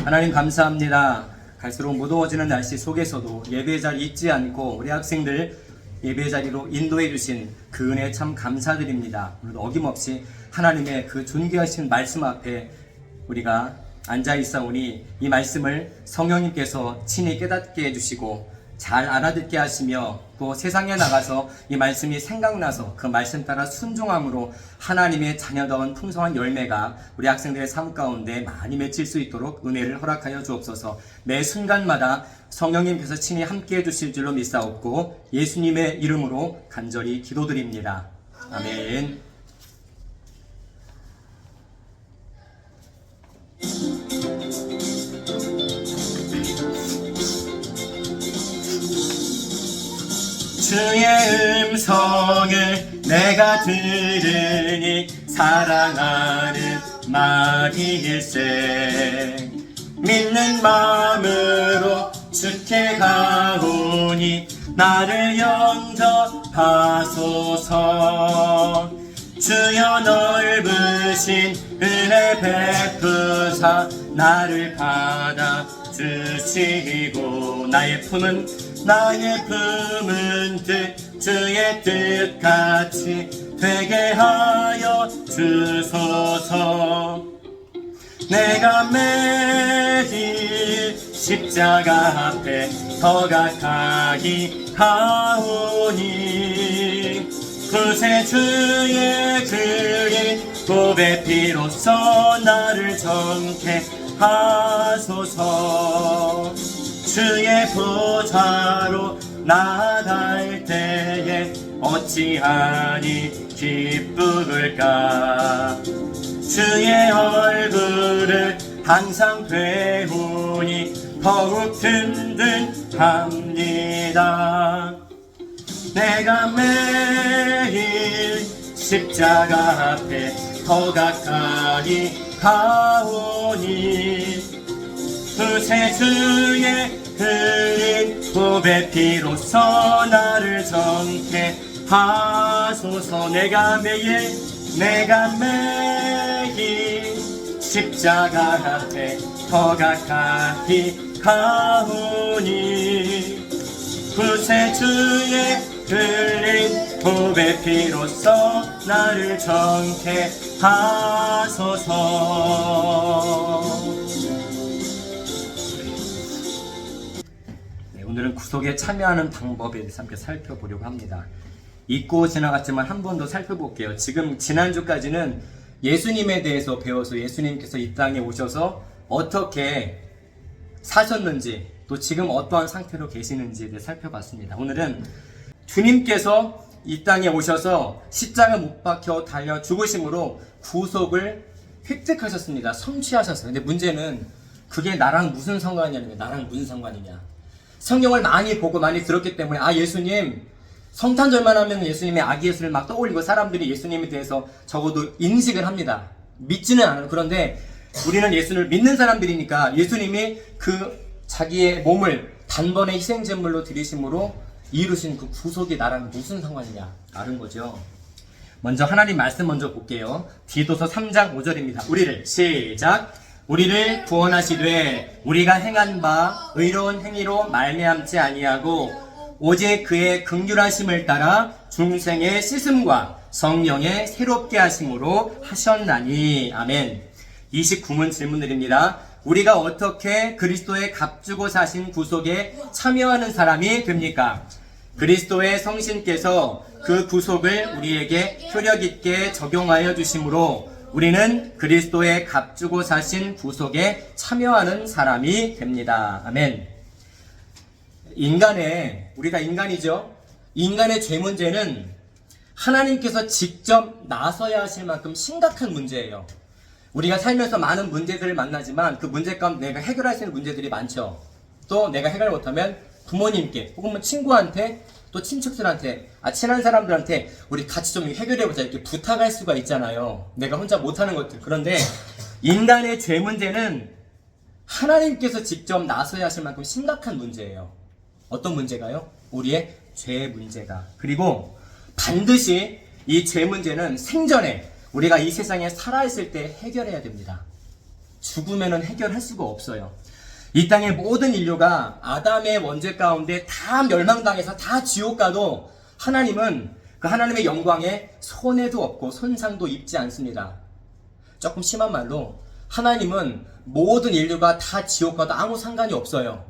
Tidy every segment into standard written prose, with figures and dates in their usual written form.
하나님 감사합니다. 갈수록 무더워지는 날씨 속에서도 예배 자리 잊지 않고 우리 학생들 예배 자리로 인도해 주신 그 은혜 참 감사드립니다. 오늘도 어김없이 하나님의 그 존귀하신 말씀 앞에 우리가 앉아 있사오니 이 말씀을 성령님께서 친히 깨닫게 해주시고 잘 알아듣게 하시며 또 세상에 나가서 이 말씀이 생각나서 그 말씀 따라 순종함으로 하나님의 자녀다운 풍성한 열매가 우리 학생들의 삶 가운데 많이 맺힐 수 있도록 은혜를 허락하여 주옵소서. 매 순간마다 성령님께서 친히 함께해 주실 줄로 믿사옵고 예수님의 이름으로 간절히 기도드립니다. 아멘. 주의 음성을 내가 들으니 사랑하는 마리일세. 믿는 마음으로 주께 가오니 나를 영접하소서. 주여 넓으신 은혜 베푸사 나를 받아주시고 나의 품은 주의 뜻같이 되게 하여 주소서. 내가 매일 십자가 앞에 더 가까이 가오니 그새 주의 그린 보배 피로써 나를 정케 하소서. 주의 보좌로 나갈 때에 어찌하니 기쁠까. 주의 얼굴을 항상 배우니 더욱 든든합니다. 내가 매일 십자가 앞에 더 가까이 가오니 그새 주의 흘린 보배 피로써 나를 정케 하소서. 내가 매일 십자가 앞에 더 가까이 가오니 그새 주의 흘린 보배 피로써 나를 정케 하소서. 오늘은 구속에 참여하는 방법에 대해서 함께 살펴보려고 합니다. 잊고 지나갔지만 한 번 더 살펴볼게요. 지금 지난주까지는 예수님에 대해서 배워서 예수님께서 이 땅에 오셔서 어떻게 사셨는지 또 지금 어떠한 상태로 계시는지에 대해 살펴봤습니다. 오늘은 주님께서 이 땅에 오셔서 십자가 못 박혀 달려 죽으심으로 구속을 획득하셨습니다. 성취하셨어요. 근데 문제는 그게 나랑 무슨 상관이냐는 거예요. 나랑 무슨 상관이냐. 성경을 많이 보고 많이 들었기 때문에 예수님 성탄절만 하면 예수님의 아기 예수를 막 떠올리고 사람들이 예수님에 대해서 적어도 인식을 합니다. 믿지는 않아요. 그런데 우리는 예수를 믿는 사람들이니까 예수님이 그 자기의 몸을 단번에 희생제물로 드리심으로 이루신 그 구속이 나랑 무슨 상관이냐 아는 거죠. 먼저 하나님 말씀 먼저 볼게요. 디도서 3장 5절입니다. 우리를 구원하시되 우리가 행한 바 의로운 행위로 말미암지 아니하고 오직 그의 긍휼하심을 따라 중생의 씻음과 성령의 새롭게 하심으로 하셨나니. 아멘. 29문 질문드립니다. 우리가 어떻게 그리스도의 값주고 사신 구속에 참여하는 사람이 됩니까? 그리스도의 성신께서 그 구속을 우리에게 효력 있게 적용하여 주심으로 우리는 그리스도의 값주고 사신 구속에 참여하는 사람이 됩니다. 아멘. 우리가 인간이죠. 인간의 죄 문제는 하나님께서 직접 나서야 하실 만큼 심각한 문제예요. 우리가 살면서 많은 문제들을 만나지만 그 문제 가운데 내가 해결할 수 있는 문제들이 많죠. 또 내가 해결 못하면 부모님께 혹은 친구한테 또 친척들한테 친한 사람들한테 우리 같이 좀 해결해보자 이렇게 부탁할 수가 있잖아요. 내가 혼자 못하는 것들. 그런데 인간의 죄 문제는 하나님께서 직접 나서야 하실 만큼 심각한 문제예요. 어떤 문제가요? 우리의 죄 문제가. 그리고 반드시 이 죄 문제는 생전에 우리가 이 세상에 살아있을 때 해결해야 됩니다. 죽으면 해결할 수가 없어요. 이 땅의 모든 인류가 아담의 원죄 가운데 다 멸망당해서 다 지옥 가도 하나님은 그 하나님의 영광에 손해도 없고 손상도 입지 않습니다. 조금 심한 말로 하나님은 모든 인류가 다 지옥 가도 아무 상관이 없어요.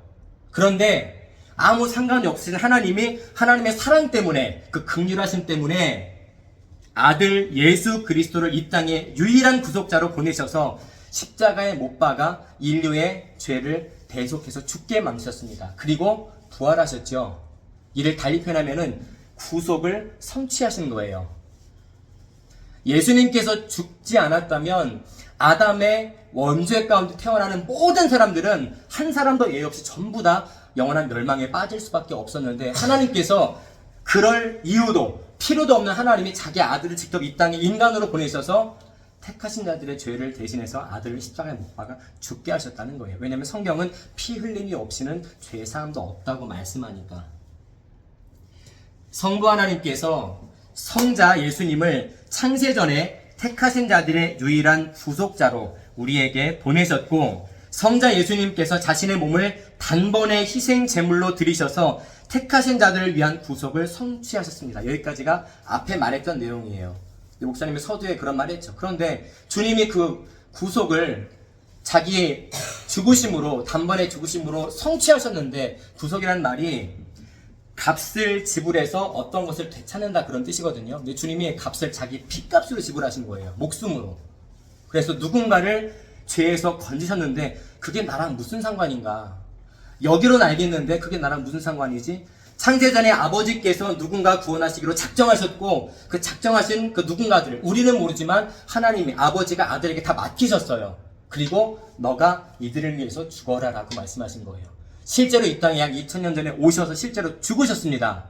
그런데 아무 상관이 없으신 하나님이 하나님의 사랑 때문에, 그 긍휼하심 때문에 아들 예수 그리스도를 이 땅에 유일한 구속자로 보내셔서 십자가에 못 박아 인류의 죄를 대속해서 죽게 만드셨습니다. 그리고 부활하셨죠. 이를 달리 표현하면은 구속을 성취하신 거예요. 예수님께서 죽지 않았다면 아담의 원죄 가운데 태어나는 모든 사람들은 한 사람도 예외 없이 전부 다 영원한 멸망에 빠질 수밖에 없었는데, 하나님께서 그럴 이유도 필요도 없는 하나님이 자기 아들을 직접 이 땅에 인간으로 보내셔서 택하신 자들의 죄를 대신해서 아들을 십자가에 못 박아 죽게 하셨다는 거예요. 왜냐하면 성경은 피 흘림이 없이는 죄 사함도 없다고 말씀하니까. 성부 하나님께서 성자 예수님을 창세전에 택하신 자들의 유일한 구속자로 우리에게 보내셨고, 성자 예수님께서 자신의 몸을 단번에 희생 제물로 드리셔서 택하신 자들을 위한 구속을 성취하셨습니다. 여기까지가 앞에 말했던 내용이에요. 목사님이 서두에 그런 말 했죠. 그런데 주님이 그 구속을 자기의 죽으심으로, 단번에 죽으심으로 성취하셨는데, 구속이라는 말이 값을 지불해서 어떤 것을 되찾는다 그런 뜻이거든요. 근데 주님이 값을 자기 피값으로 지불하신 거예요. 목숨으로. 그래서 누군가를 죄에서 건지셨는데 그게 나랑 무슨 상관인가? 여기로는 알겠는데 그게 나랑 무슨 상관이지? 창세전에 아버지께서 누군가 구원하시기로 작정하셨고, 그 작정하신 그 누군가들을 우리는 모르지만 하나님이, 아버지가 아들에게 다 맡기셨어요. 그리고 너가 이들을 위해서 죽어라 라고 말씀하신 거예요. 실제로 이 땅에 약 2000년 전에 오셔서 실제로 죽으셨습니다.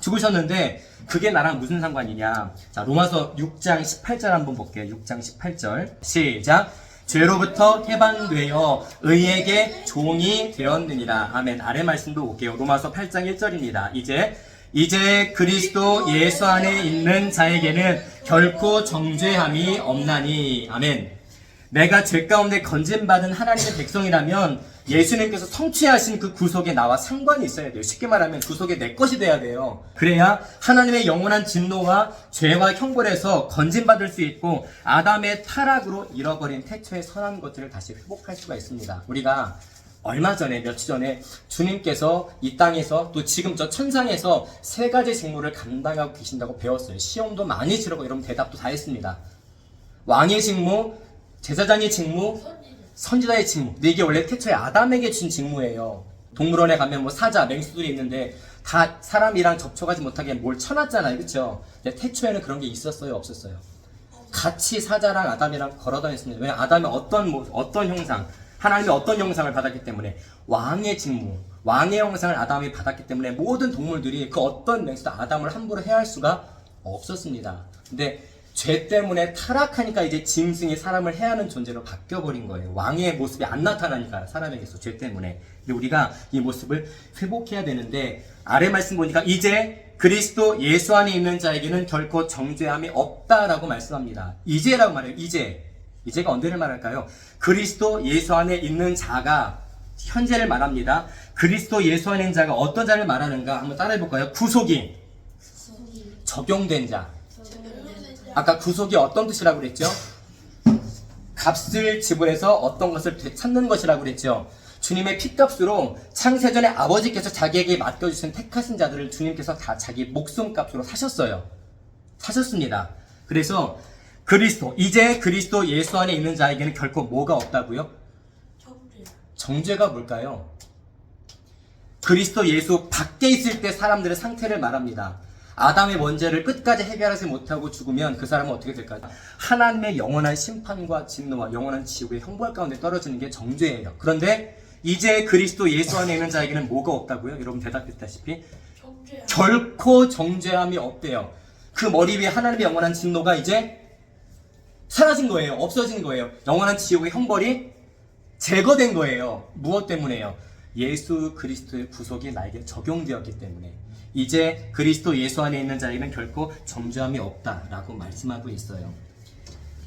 죽으셨는데 그게 나랑 무슨 상관이냐? 자, 로마서 6장 18절 한번 볼게요. 6장 18절 시작. 죄로부터 해방되어 의에게 종이 되었느니라. 아멘. 아래 말씀도 볼게요. 로마서 8장 1절입니다. 이제 그리스도 예수 안에 있는 자에게는 결코 정죄함이 없나니. 아멘. 내가 죄 가운데 건진받은 하나님의 백성이라면 예수님께서 성취하신 그 구속에 나와 상관이 있어야 돼요. 쉽게 말하면 구속이 내 것이 돼야 돼요. 그래야 하나님의 영원한 진노와 죄와 형벌에서 건진받을 수 있고, 아담의 타락으로 잃어버린 태초의 선한 것들을 다시 회복할 수가 있습니다. 우리가 얼마 전에, 며칠 전에 주님께서 이 땅에서, 또 지금 저 천상에서 세 가지 직무를 감당하고 계신다고 배웠어요. 시험도 많이 치르고 여러분 대답도 다 했습니다. 왕의 직무, 제사장의 직무, 선지자의 직무. 근데 이게 원래 태초에 아담에게 준 직무예요. 동물원에 가면 뭐 사자, 맹수들이 있는데 다 사람이랑 접촉하지 못하게 뭘 쳐놨잖아요. 그쵸? 근데 태초에는 그런 게 있었어요? 없었어요? 같이 사자랑 아담이랑 걸어 다녔습니다. 왜냐면 아담이 어떤 형상, 하나님이 어떤 형상을 받았기 때문에, 왕의 직무, 왕의 형상을 아담이 받았기 때문에 모든 동물들이 그 어떤 맹수도 아담을 함부로 해할 수가 없었습니다. 근데 죄 때문에 타락하니까 이제 짐승이 사람을 해하는 존재로 바뀌어버린 거예요. 왕의 모습이 안 나타나니까 사람에게서, 죄 때문에. 근데 우리가 이 모습을 회복해야 되는데, 아래 말씀 보니까 이제 그리스도 예수 안에 있는 자에게는 결코 정죄함이 없다라고 말씀합니다. 이제라고 말해요. 이제가 언제를 말할까요? 그리스도 예수 안에 있는 자가 현재를 말합니다. 그리스도 예수 안에 있는 자가 어떤 자를 말하는가 한번 따라해볼까요? 구속이 적용된 자. 아까 구속이 어떤 뜻이라고 그랬죠? 값을 지불해서 어떤 것을 되찾는 것이라고 그랬죠. 주님의 피값으로 창세전에 아버지께서 자기에게 맡겨주신 택하신 자들을 주님께서 다 자기 목숨값으로 사셨습니다. 그래서 이제 그리스도 예수 안에 있는 자에게는 결코 뭐가 없다고요? 정죄가 뭘까요? 그리스도 예수 밖에 있을 때 사람들의 상태를 말합니다. 아담의 원죄를 끝까지 해결하지 못하고 죽으면 그 사람은 어떻게 될까요? 하나님의 영원한 심판과 진노와 영원한 지옥의 형벌 가운데 떨어지는 게 정죄예요. 그런데 이제 그리스도 예수 안에 있는 자에게는 뭐가 없다고요? 여러분 대답했다시피 결코 정죄함이 없대요. 그 머리 위에 하나님의 영원한 진노가 이제 사라진 거예요. 없어진 거예요. 영원한 지옥의 형벌이 제거된 거예요. 무엇 때문에요? 예수 그리스도의 구속이 나에게 적용되었기 때문에. 이제 그리스도 예수 안에 있는 자에게는 결코 정죄함이 없다라고 말씀하고 있어요.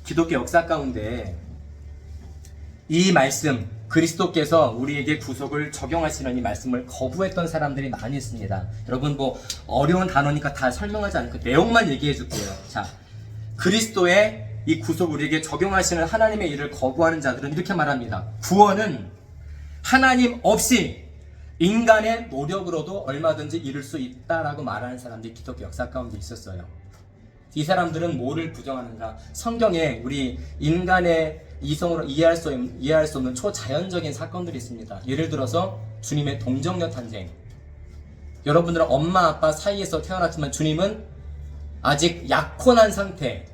기독교 역사 가운데 이 말씀, 그리스도께서 우리에게 구속을 적용하시는 이 말씀을 거부했던 사람들이 많이 있습니다. 여러분 뭐 어려운 단어니까 다 설명하지 않고 내용만 얘기해 줄게요. 자, 그리스도의 이 구속 우리에게 적용하시는 하나님의 일을 거부하는 자들은 이렇게 말합니다. 구원은 하나님 없이 인간의 노력으로도 얼마든지 이룰 수 있다라고 말하는 사람들이 기독교 역사 가운데 있었어요. 이 사람들은 뭐를 부정하는가? 성경에 우리 인간의 이성으로 이해할 수 없는 초자연적인 사건들이 있습니다. 예를 들어서 주님의 동정녀 탄생. 여러분들은 엄마 아빠 사이에서 태어났지만 주님은 아직 약혼한 상태,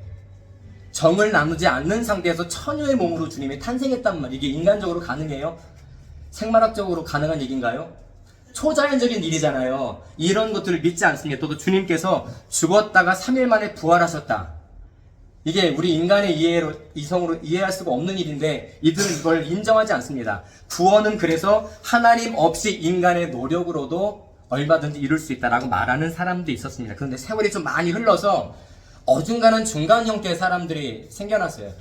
정을 나누지 않는 상태에서 처녀의 몸으로 주님이 탄생했단 말이에요. 이게 인간적으로 가능해요? 생물학적으로 가능한 얘기인가요? 초자연적인 일이잖아요. 이런 것들을 믿지 않습니다. 또 주님께서 죽었다가 3일 만에 부활하셨다. 이게 우리 인간의 이성으로 이해할 수가 없는 일인데 이들은 이걸 인정하지 않습니다. 구원은 그래서 하나님 없이 인간의 노력으로도 얼마든지 이룰 수 있다라고 말하는 사람도 있었습니다. 그런데 세월이 좀 많이 흘러서 어중간한 중간 형태의 사람들이 생겨났어요.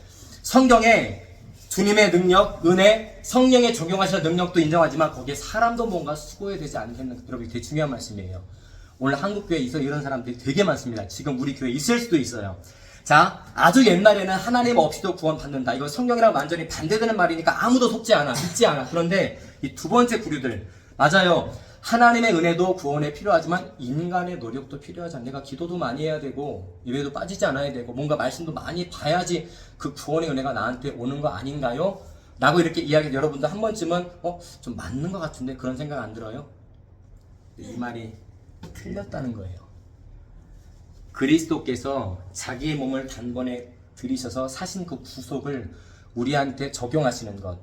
성경에 주님의 능력, 은혜, 성령에 적용하시는 능력도 인정하지만 거기에 사람도 뭔가 수고해야 되지 않겠는, 여러분 되게 중요한 말씀이에요. 오늘 한국교회에 있어 이런 사람들이 되게 많습니다. 지금 우리 교회에 있을 수도 있어요. 자, 아주 옛날에는 하나님 없이도 구원받는다. 이거 성경이랑 완전히 반대되는 말이니까 아무도 속지 않아, 믿지 않아. 그런데 이 두 번째 부류들, 맞아요. 하나님의 은혜도 구원에 필요하지만 인간의 노력도 필요하잖아. 내가 기도도 많이 해야 되고 예배도 빠지지 않아야 되고 뭔가 말씀도 많이 봐야지 그 구원의 은혜가 나한테 오는 거 아닌가요? 라고 이렇게 이야기, 여러분도 한 번쯤은 좀 맞는 것 같은데 그런 생각 안 들어요? 이 말이 틀렸다는 거예요. 그리스도께서 자기의 몸을 단번에 들이셔서 사신 그 구속을 우리한테 적용하시는 것,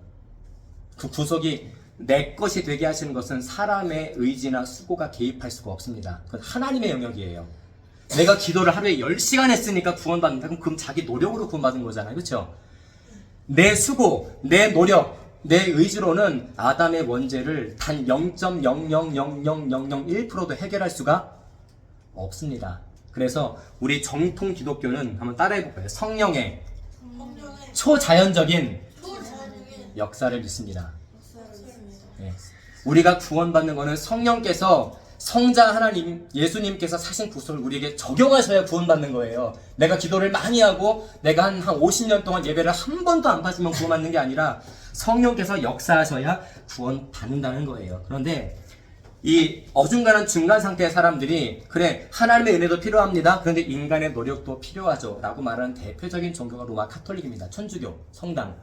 그 구속이 내 것이 되게 하시는 것은 사람의 의지나 수고가 개입할 수가 없습니다. 그건 하나님의 영역이에요. 내가 기도를 하루에 10시간 했으니까 구원받는다. 그럼 자기 노력으로 구원받은 거잖아요. 그렇죠? 내 수고, 내 노력, 내 의지로는 아담의 원죄를 단 0.0000001%도 해결할 수가 없습니다. 그래서 우리 정통 기독교는 한번 따라해볼까요? 성령의 초자연적인 역사를 믿습니다. 네. 우리가 구원받는 것은 성령께서 성자 하나님 예수님께서 사신 구속을 우리에게 적용하셔야 구원받는 거예요. 내가 기도를 많이 하고 내가 한 50년 동안 예배를 한 번도 안 빠지면 구원받는 게 아니라 성령께서 역사하셔야 구원받는다는 거예요. 그런데 이 어중간한 중간 상태의 사람들이 그래 하나님의 은혜도 필요합니다. 그런데 인간의 노력도 필요하죠 라고 말하는 대표적인 종교가 로마 카톨릭입니다. 천주교, 성당.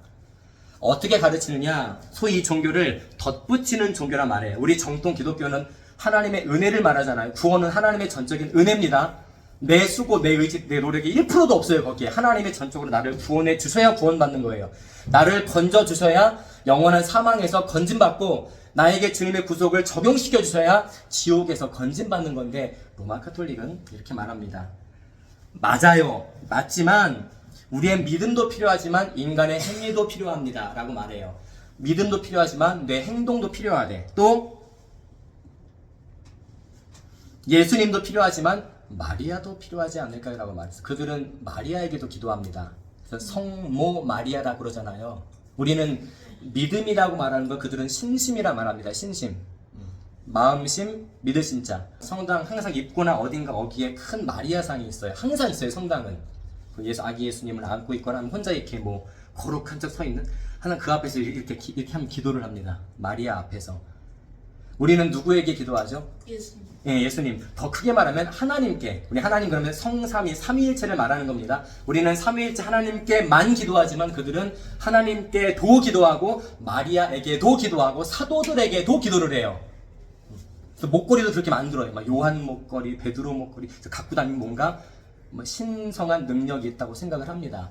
어떻게 가르치느냐? 소위 이 종교를 덧붙이는 종교란 말이에요. 우리 정통 기독교는 하나님의 은혜를 말하잖아요. 구원은 하나님의 전적인 은혜입니다. 내 수고, 내 의지, 내 노력이 1%도 없어요. 거기에 하나님의 전적으로 나를 구원해 주셔야 구원받는 거예요. 나를 건져 주셔야 영원한 사망에서 건진받고 나에게 주님의 구속을 적용시켜 주셔야 지옥에서 건진받는 건데 로마 카톨릭은 이렇게 말합니다. 맞아요. 맞지만 우리의 믿음도 필요하지만 인간의 행위도 필요합니다 라고 말해요. 믿음도 필요하지만 내 행동도 필요하대. 또 예수님도 필요하지만 마리아도 필요하지 않을까요? 라고 말했어요. 그들은 마리아에게도 기도합니다. 그래서 성모 마리아라고 그러잖아요. 우리는 믿음이라고 말하는 거 그들은 신심이라 말합니다. 신심. 마음심, 믿으심자. 성당 항상 입구나 어딘가 거기에 큰 마리아상이 있어요. 항상 있어요. 성당은. 아기 예수님을 안고 있거나 혼자 이렇게 뭐 거룩한 척 서 있는 하나 그 앞에서 이렇게 하면 기도를 합니다. 마리아 앞에서. 우리는 누구에게 기도하죠? 예수님. 예, 예수님. 더 크게 말하면 하나님께. 우리 하나님 그러면 성삼위 삼위일체를 말하는 겁니다. 우리는 삼위일체 하나님께만 기도하지만 그들은 하나님께도 기도하고 마리아에게도 기도하고 사도들에게도 기도를 해요. 그래서 목걸이도 그렇게 만들어요. 막 요한 목걸이, 베드로 목걸이 갖고 다니면 뭔가 신성한 능력이 있다고 생각을 합니다.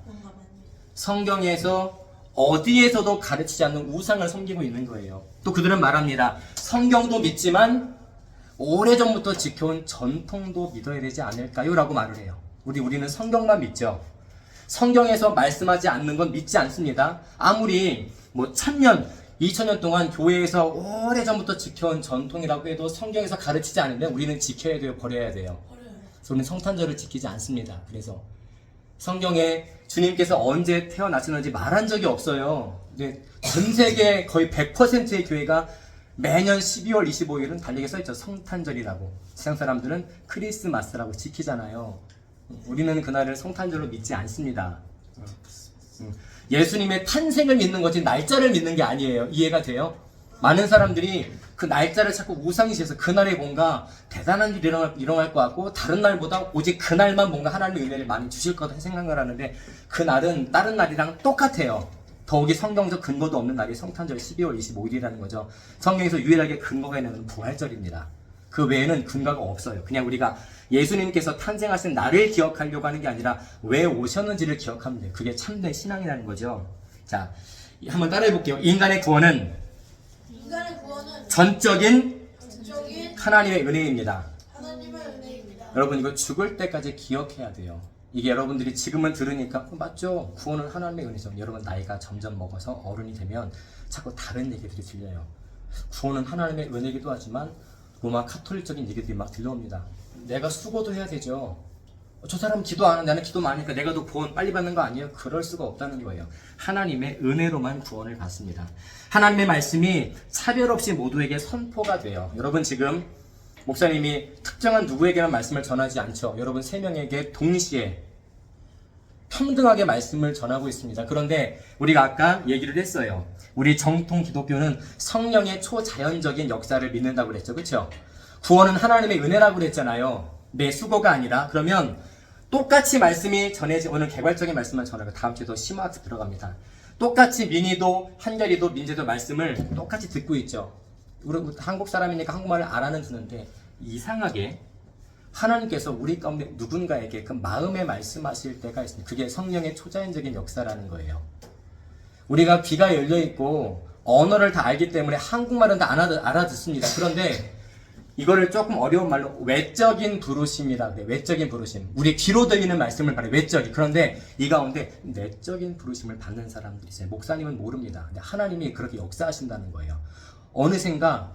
성경에서 어디에서도 가르치지 않는 우상을 섬기고 있는 거예요. 또 그들은 말합니다. 성경도 믿지만 오래전부터 지켜온 전통도 믿어야 되지 않을까요? 라고 말을 해요. 우리는 성경만 믿죠. 성경에서 말씀하지 않는 건 믿지 않습니다. 아무리 1000년, 2000년 동안 교회에서 오래전부터 지켜온 전통이라고 해도 성경에서 가르치지 않으면 우리는 지켜야 돼요? 버려야 돼요? 그래서 우리는 성탄절을 지키지 않습니다. 그래서 성경에 주님께서 언제 태어나셨는지 말한 적이 없어요. 근데 전 세계 거의 100%의 교회가 매년 12월 25일은 달리게 써있죠. 성탄절이라고. 세상 사람들은 크리스마스라고 지키잖아요. 우리는 그날을 성탄절로 믿지 않습니다. 예수님의 탄생을 믿는 거지 날짜를 믿는 게 아니에요. 이해가 돼요? 많은 사람들이 그 날짜를 자꾸 우상시해서 그날에 뭔가 대단한 일이 일어날 것 같고 다른 날보다 오직 그날만 뭔가 하나님의 은혜를 많이 주실 거다 생각을 하는데 그날은 다른 날이랑 똑같아요. 더욱이 성경적 근거도 없는 날이 성탄절 12월 25일이라는 거죠. 성경에서 유일하게 근거가 있는 부활절입니다. 그 외에는 근거가 없어요. 그냥 우리가 예수님께서 탄생하신 날을 기억하려고 하는 게 아니라 왜 오셨는지를 기억하면 돼요. 그게 참된 신앙이라는 거죠. 자, 한번 따라해 볼게요. 인간의 구원은 전적인 하나님의 은혜입니다. 여러분 이거 죽을 때까지 기억해야 돼요. 이게 여러분들이 지금은 들으니까 맞죠? 구원은 하나님의 은혜죠. 여러분 나이가 점점 먹어서 어른이 되면 자꾸 다른 얘기들이 들려요. 구원은 하나님의 은혜이기도 하지만 로마 카톨릭적인 얘기들이 막 들려옵니다. 내가 수고도 해야 되죠. 저 사람은 기도 안 하는데 나는 기도 많이 하니까 내가 더 구원 빨리 받는 거 아니에요? 그럴 수가 없다는 거예요. 하나님의 은혜로만 구원을 받습니다. 하나님의 말씀이 차별 없이 모두에게 선포가 돼요. 여러분 지금 목사님이 특정한 누구에게만 말씀을 전하지 않죠. 여러분 3명에게 동시에 평등하게 말씀을 전하고 있습니다. 그런데 우리가 아까 얘기를 했어요. 우리 정통 기독교는 성령의 초자연적인 역사를 믿는다고 그랬죠. 그렇죠? 구원은 하나님의 은혜라고 그랬잖아요. 내 수고가 아니라. 그러면 똑같이 말씀이 오늘 개괄적인 말씀만 전하고 다음 주에 더 심화학습 들어갑니다. 똑같이 민희도 한결이도 민재도 말씀을 똑같이 듣고 있죠. 우리 한국 사람이니까 한국말을 알아는 듣는데 이상하게 하나님께서 우리 가운데 누군가에게 그 마음에 말씀하실 때가 있습니다. 그게 성령의 초자연적인 역사라는 거예요. 우리가 귀가 열려있고 언어를 다 알기 때문에 한국말은 다 알아듣습니다. 그런데 이거를 조금 어려운 말로 외적인 부르심이라 그래요. 외적인 부르심. 우리 귀로 들리는 말씀을 말해요. 외적인. 그런데 이 가운데 내적인 부르심을 받는 사람들이 있어요. 목사님은 모릅니다. 근데 하나님이 그렇게 역사하신다는 거예요. 어느샌가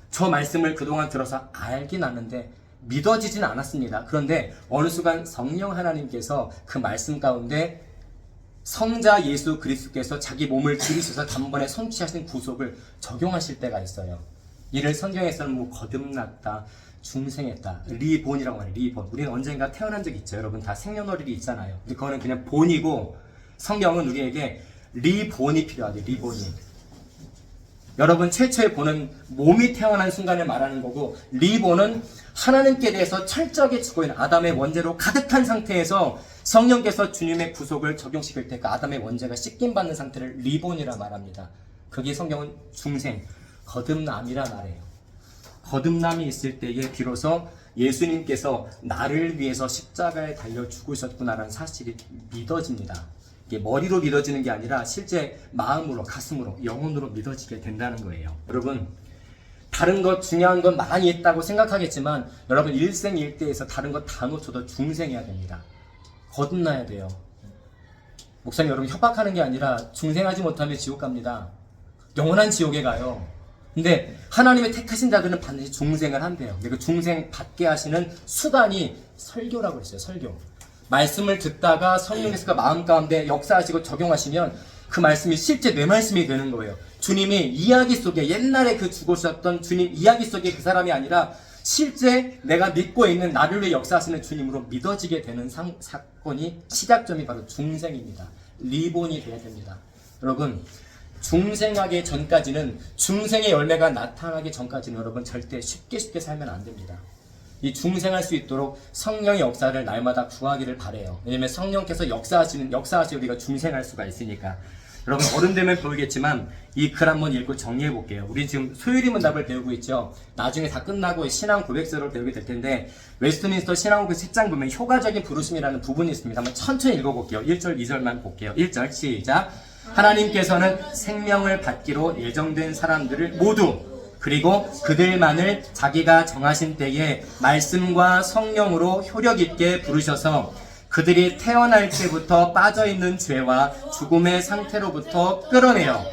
저 말씀을 그동안 들어서 알긴 아는데 믿어지진 않았습니다. 그런데 어느 순간 성령 하나님께서 그 말씀 가운데 성자 예수 그리스도께서 자기 몸을 들이셔서 단번에 성취하신 구속을 적용하실 때가 있어요. 이를 성경에서는 뭐 거듭났다, 중생했다, 리본이라고 말해요. 리본. 우리는 언젠가 태어난 적이 있죠. 여러분 다 생년월일이 있잖아요. 근데 그거는 그냥 본이고 성경은 우리에게 리본이 필요하대요. 리본이. 여러분 최초의 본은 몸이 태어난 순간을 말하는 거고 리본은 하나님께 대해서 철저하게 지고 있는 아담의 원죄로 가득한 상태에서 성령께서 주님의 구속을 적용시킬 때 그 아담의 원죄가 씻김받는 상태를 리본이라 말합니다. 거기에 성경은 중생, 거듭남이라 말해요. 거듭남이 있을 때에 비로소 예수님께서 나를 위해서 십자가에 달려 죽으셨구나라는 사실이 믿어집니다. 이게 머리로 믿어지는 게 아니라 실제 마음으로, 가슴으로, 영혼으로 믿어지게 된다는 거예요. 여러분 다른 것 중요한 건 많이 있다고 생각하겠지만 여러분 일생일대에서 다른 것 다 놓쳐도 중생해야 됩니다. 거듭나야 돼요. 목사님 여러분 협박하는 게 아니라 중생하지 못하면 지옥 갑니다. 영원한 지옥에 가요. 근데 하나님의 택하신 자들은 반드시 중생을 한대요. 근데 그 중생 받게 하시는 수단이 설교라고 했어요. 설교. 말씀을 듣다가 성령께서 마음 가운데 역사하시고 적용하시면 그 말씀이 실제 내 말씀이 되는 거예요. 주님이 이야기 속에 옛날에 그 죽으셨던 주님 이야기 속에 그 사람이 아니라 실제 내가 믿고 있는 나를 위해 역사하시는 주님으로 믿어지게 되는 사건이 시작점이 바로 중생입니다. 리본이 돼야 됩니다. 여러분 중생하기 전까지는 중생의 열매가 나타나기 전까지는 여러분 절대 쉽게 살면 안 됩니다. 이 중생할 수 있도록 성령의 역사를 날마다 구하기를 바래요. 왜냐면 성령께서 역사하시 우리가 중생할 수가 있으니까. 여러분 어른 되면 배우겠지만 이 글 한번 읽고 정리해 볼게요. 우리 지금 소유리 문답을 배우고 있죠. 나중에 다 끝나고 신앙 고백서를 배우게 될 텐데 웨스트민스터 신앙 고백 10장 보면 효과적인 부르심이라는 부분이 있습니다. 한번 천천히 읽어볼게요. 1절 2절만 볼게요. 1절 시작. 하나님께서는 생명을 받기로 예정된 사람들을 모두 그리고 그들만을 자기가 정하신 때에 말씀과 성령으로 효력 있게 부르셔서 그들이 태어날 때부터 빠져있는 죄와 죽음의 상태로부터 끌어내어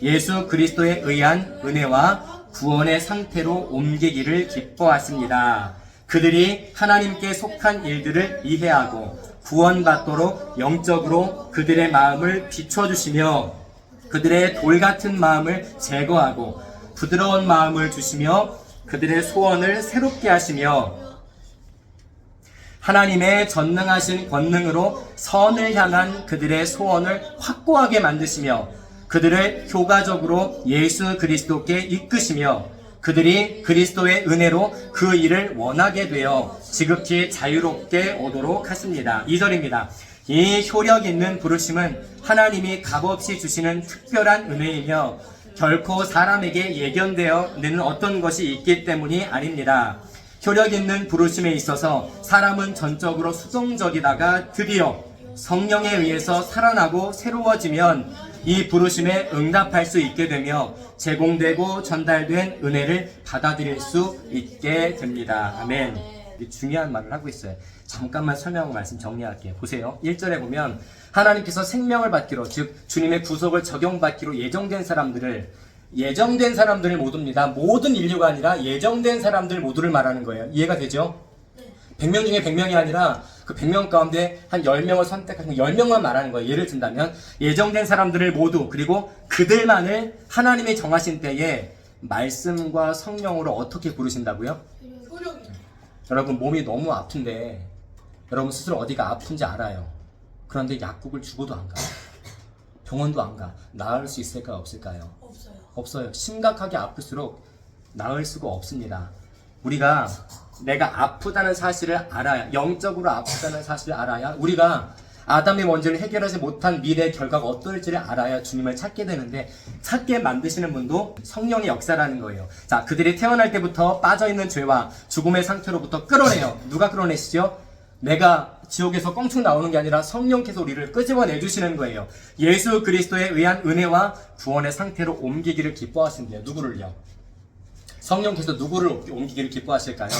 예수 그리스도에 의한 은혜와 구원의 상태로 옮기기를 기뻐하십니다. 그들이 하나님께 속한 일들을 이해하고 구원받도록 영적으로 그들의 마음을 비춰주시며 그들의 돌같은 마음을 제거하고 부드러운 마음을 주시며 그들의 소원을 새롭게 하시며 하나님의 전능하신 권능으로 선을 향한 그들의 소원을 확고하게 만드시며 그들을 효과적으로 예수 그리스도께 이끄시며 그들이 그리스도의 은혜로 그 일을 원하게 되어 지극히 자유롭게 오도록 하십니다. 2절입니다. 이 효력 있는 부르심은 하나님이 값없이 주시는 특별한 은혜이며 결코 사람에게 예견되어내는 어떤 것이 있기 때문이 아닙니다. 효력 있는 부르심에 있어서 사람은 전적으로 수동적이다가 드디어 성령에 의해서 살아나고 새로워지면 이 부르심에 응답할 수 있게 되며 제공되고 전달된 은혜를 받아들일 수 있게 됩니다. 아멘. 중요한 말을 하고 있어요. 잠깐만 설명하고 말씀 정리할게요. 보세요. 1절에 보면 하나님께서 생명을 받기로, 즉 주님의 구속을 적용받기로 예정된 사람들을 모두입니다. 모든 인류가 아니라 예정된 사람들 모두를 말하는 거예요. 이해가 되죠? 100명 중에 100명이 아니라 그 100명 가운데 한 10명을 선택하는 10명만 말하는 거예요. 예를 든다면 예정된 사람들을 모두, 그리고 그들만을 하나님이 정하신 때에 말씀과 성령으로 어떻게 부르신다고요? 여러분 몸이 너무 아픈데 여러분 스스로 어디가 아픈지 알아요. 그런데 약국을 주고도 안 가요. 병원도 안 가. 나을 수 있을까요? 없을까요? 없어요. 심각하게 아플수록 나을 수가 없습니다. 우리가 내가 아프다는 사실을 알아야, 영적으로 아프다는 사실을 알아야, 우리가 아담의 원죄를 해결하지 못한 미래의 결과가 어떨지를 알아야 주님을 찾게 되는데, 찾게 만드시는 분도 성령의 역사라는 거예요. 자, 그들이 태어날 때부터 빠져있는 죄와 죽음의 상태로부터 끌어내요. 누가 끌어내시죠? 내가 지옥에서 껑충 나오는 게 아니라 성령께서 우리를 끄집어내주시는 거예요. 예수 그리스도에 의한 은혜와 구원의 상태로 옮기기를 기뻐하신대요. 누구를요? 성령께서 누구를 옮기기를 기뻐하실까요?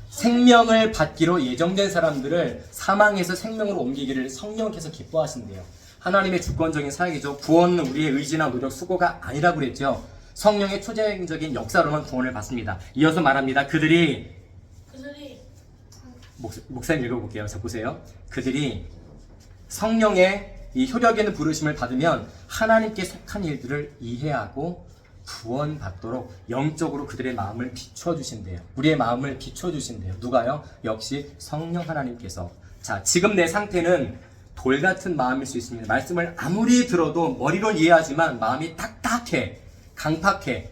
생명을 받기로 예정된 사람들을 사망에서 생명으로 옮기기를 성령께서 기뻐하신대요. 하나님의 주권적인 사역이죠. 구원은 우리의 의지나 노력, 수고가 아니라고 그랬죠. 성령의 초자연적인 역사로만 구원을 받습니다. 이어서 말합니다. 그들이 목사님 읽어볼게요. 자, 보세요. 그들이 성령의 이 효력 있는 부르심을 받으면 하나님께 속한 일들을 이해하고 구원받도록 영적으로 그들의 마음을 비춰주신대요. 우리의 마음을 비춰주신대요. 누가요? 역시 성령 하나님께서. 자, 지금 내 상태는 돌같은 마음일 수 있습니다. 말씀을 아무리 들어도 머리로 이해하지만 마음이 딱딱해, 강팍해.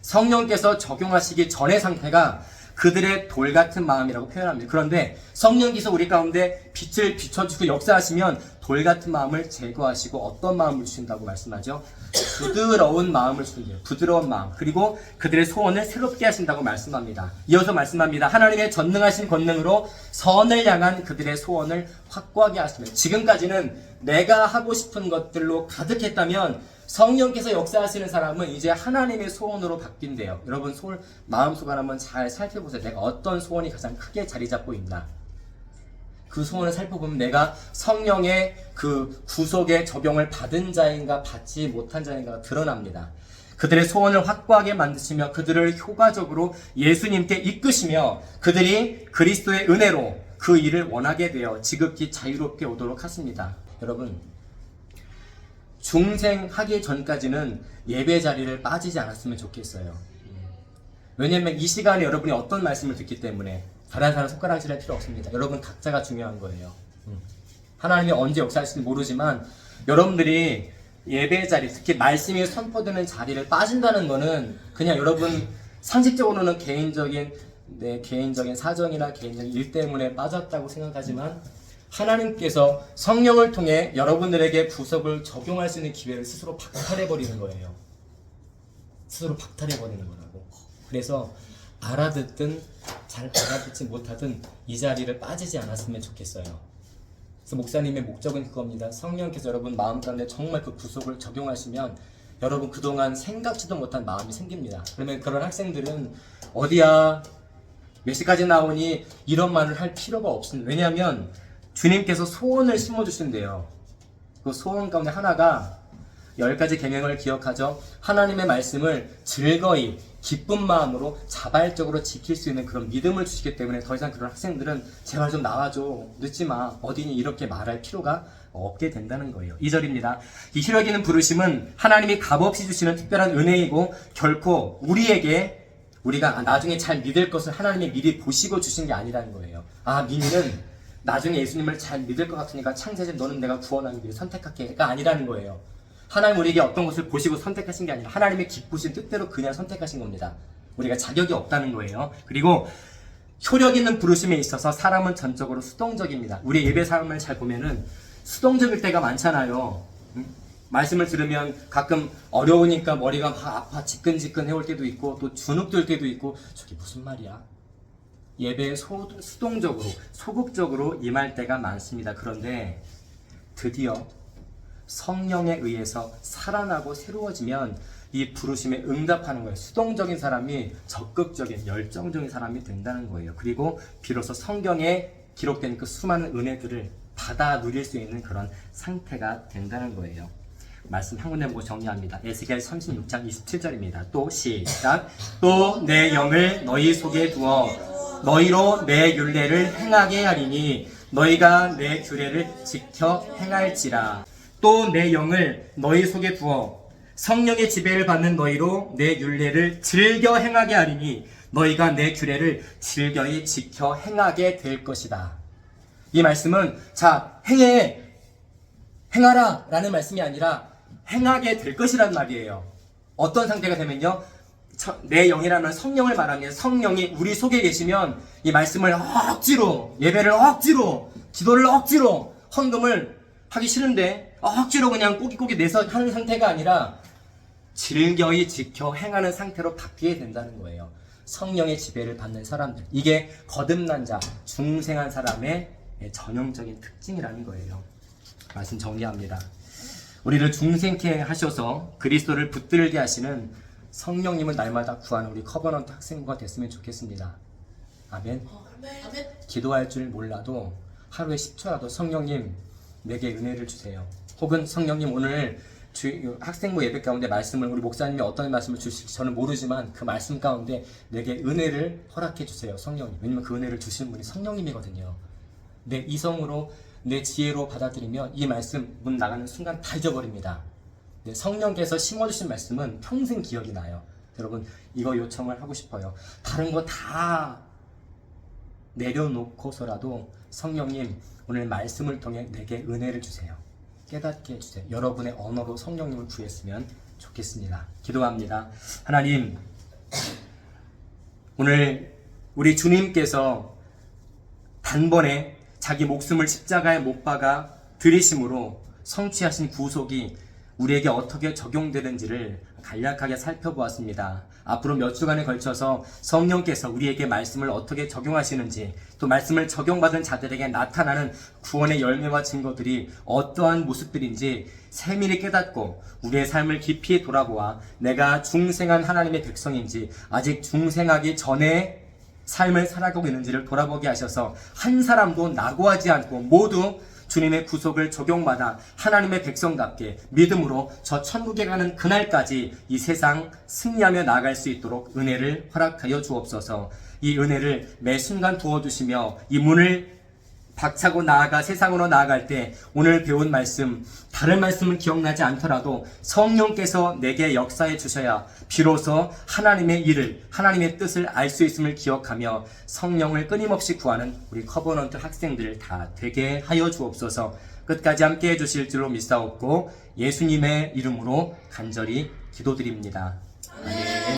성령께서 적용하시기 전의 상태가 그들의 돌같은 마음이라고 표현합니다. 그런데 성령께서 우리 가운데 빛을 비춰주고 역사하시면 돌같은 마음을 제거하시고 어떤 마음을 주신다고 말씀하죠? 부드러운 마음을 주신대요. 부드러운 마음. 그리고 그들의 소원을 새롭게 하신다고 말씀합니다. 이어서 말씀합니다. 하나님의 전능하신 권능으로 선을 향한 그들의 소원을 확고하게 하시면, 지금까지는 내가 하고 싶은 것들로 가득했다면 성령께서 역사하시는 사람은 이제 하나님의 소원으로 바뀐대요. 여러분 마음속 한번 잘 살펴보세요. 내가 어떤 소원이 가장 크게 자리 잡고 있나. 그 소원을 살펴보면 내가 성령의 그 구속의 적용을 받은 자인가 받지 못한 자인가가 드러납니다. 그들의 소원을 확고하게 만드시며 그들을 효과적으로 예수님께 이끄시며 그들이 그리스도의 은혜로 그 일을 원하게 되어 지극히 자유롭게 오도록 하십니다. 여러분, 중생하기 전까지는 예배 자리를 빠지지 않았으면 좋겠어요. 왜냐면 이 시간에 여러분이 어떤 말씀을 듣기 때문에 다른 사람 손가락질할 필요 없습니다. 여러분 각자가 중요한 거예요. 하나님이 언제 역사하실지 모르지만 여러분들이 예배 자리, 특히 말씀이 선포되는 자리를 빠진다는 거는 그냥 여러분 상식적으로는 개인적인 사정이나 개인적인 일 때문에 빠졌다고 생각하지만 하나님께서 성령을 통해 여러분들에게 구속을 적용할 수 있는 기회를 스스로 박탈해버리는 거예요. 스스로 박탈해버리는 거라고. 그래서 알아듣든 잘 알아듣지 못하든 이 자리를 빠지지 않았으면 좋겠어요. 그래서 목사님의 목적은 그겁니다. 성령께서 여러분 마음 가운데 정말 그 구속을 적용하시면 여러분 그동안 생각지도 못한 마음이 생깁니다. 그러면 그런 학생들은 어디야? 몇 시까지 나오니? 이런 말을 할 필요가 없습니다. 왜냐하면 주님께서 소원을 심어주신대요. 그 소원 가운데 하나가 10가지 계명을 기억하죠. 하나님의 말씀을 즐거이 기쁜 마음으로 자발적으로 지킬 수 있는 그런 믿음을 주시기 때문에 더 이상 그런 학생들은 제발 좀 나와줘, 늦지 마, 어디니, 이렇게 말할 필요가 없게 된다는 거예요. 2절입니다. 이 희력 있는 부르심은 하나님이 값없이 주시는 특별한 은혜이고 결코 우리가 나중에 잘 믿을 것을 하나님이 미리 보시고 주신 게 아니라는 거예요. 민희는 나중에 예수님을 잘 믿을 것 같으니까 창세전 너는 내가 구원하기 위해 선택할게가 아니라는 거예요. 하나님 우리에게 어떤 것을 보시고 선택하신 게 아니라 하나님의 기쁘신 뜻대로 그냥 선택하신 겁니다. 우리가 자격이 없다는 거예요. 그리고 효력 있는 부르심에 있어서 사람은 전적으로 수동적입니다. 우리 예배 사람을 잘 보면은 수동적일 때가 많잖아요. 말씀을 들으면 가끔 어려우니까 머리가 막 아파 지끈지끈 해올 때도 있고 또 주눅들 때도 있고 저게 무슨 말이야? 예배에 수동적으로 소극적으로 임할 때가 많습니다. 그런데 드디어 성령에 의해서 살아나고 새로워지면 이 부르심에 응답하는 거예요. 수동적인 사람이 적극적인 열정적인 사람이 된다는 거예요. 그리고 비로소 성경에 기록된 그 수많은 은혜들을 받아 누릴 수 있는 그런 상태가 된다는 거예요. 말씀 한 군데 보고 정리합니다. 에스겔 36장 27절입니다. 또 시작. 또 내 영을 너희 속에 두어 너희로 내 율례를 행하게 하리니 너희가 내 규례를 지켜 행할지라. 또 내 영을 너희 속에 두어 성령의 지배를 받는 너희로 내 율례를 즐겨 행하게 하리니 너희가 내 규례를 즐겨이 지켜 행하게 될 것이다. 이 말씀은 행하라 라는 말씀이 아니라 행하게 될 것이란 말이에요. 어떤 상태가 되면요, 내 영이라는 성령을 말하면 성령이 우리 속에 계시면 이 말씀을 억지로, 예배를 억지로, 기도를 억지로, 헌금을 하기 싫은데 억지로 그냥 꾸깃꾸깃 내서 하는 상태가 아니라 즐겨이 지켜 행하는 상태로 바뀌게 된다는 거예요. 성령의 지배를 받는 사람들, 이게 거듭난 자, 중생한 사람의 전형적인 특징이라는 거예요. 말씀 정리합니다. 우리를 중생케 하셔서 그리스도를 붙들게 하시는 성령님을 날마다 구하는 우리 커버넌트 학생부가 됐으면 좋겠습니다. 아멘. 기도할 줄 몰라도 하루에 10초라도 성령님 내게 은혜를 주세요. 혹은 성령님 오늘 학생부 예배 가운데 말씀을, 우리 목사님이 어떤 말씀을 주실지 저는 모르지만 그 말씀 가운데 내게 은혜를 허락해 주세요. 성령님. 왜냐면 그 은혜를 주시는 분이 성령님이거든요. 내 이성으로 내 지혜로 받아들이면 이 말씀 문 나가는 순간 다 잊어버립니다. 성령께서 심어주신 말씀은 평생 기억이 나요. 여러분 이거 요청을 하고 싶어요. 다른 거 다 내려놓고서라도 성령님 오늘 말씀을 통해 내게 은혜를 주세요. 깨닫게 해주세요. 여러분의 언어로 성령님을 구했으면 좋겠습니다. 기도합니다. 하나님, 오늘 우리 주님께서 단번에 자기 목숨을 십자가에 못 박아 들이심으로 성취하신 구속이 우리에게 어떻게 적용되는지를 간략하게 살펴보았습니다. 앞으로 몇 주간에 걸쳐서 성령께서 우리에게 말씀을 어떻게 적용하시는지, 또 말씀을 적용받은 자들에게 나타나는 구원의 열매와 증거들이 어떠한 모습들인지 세밀히 깨닫고 우리의 삶을 깊이 돌아보아 내가 중생한 하나님의 백성인지 아직 중생하기 전에 삶을 살아가고 있는지를 돌아보게 하셔서 한 사람도 낙오하지 않고 모두 주님의 구속을 적용받아 하나님의 백성답게 믿음으로 저 천국에 가는 그날까지 이 세상 승리하며 나아갈 수 있도록 은혜를 허락하여 주옵소서. 이 은혜를 매 순간 도와주시며 이 문을 박차고 나아가 세상으로 나아갈 때 오늘 배운 말씀, 다른 말씀은 기억나지 않더라도 성령께서 내게 역사해 주셔야 비로소 하나님의 일을, 하나님의 뜻을 알 수 있음을 기억하며 성령을 끊임없이 구하는 우리 커버넌트 학생들 다 되게 하여 주옵소서. 끝까지 함께 해주실 줄로 믿사옵고 예수님의 이름으로 간절히 기도드립니다. 아멘.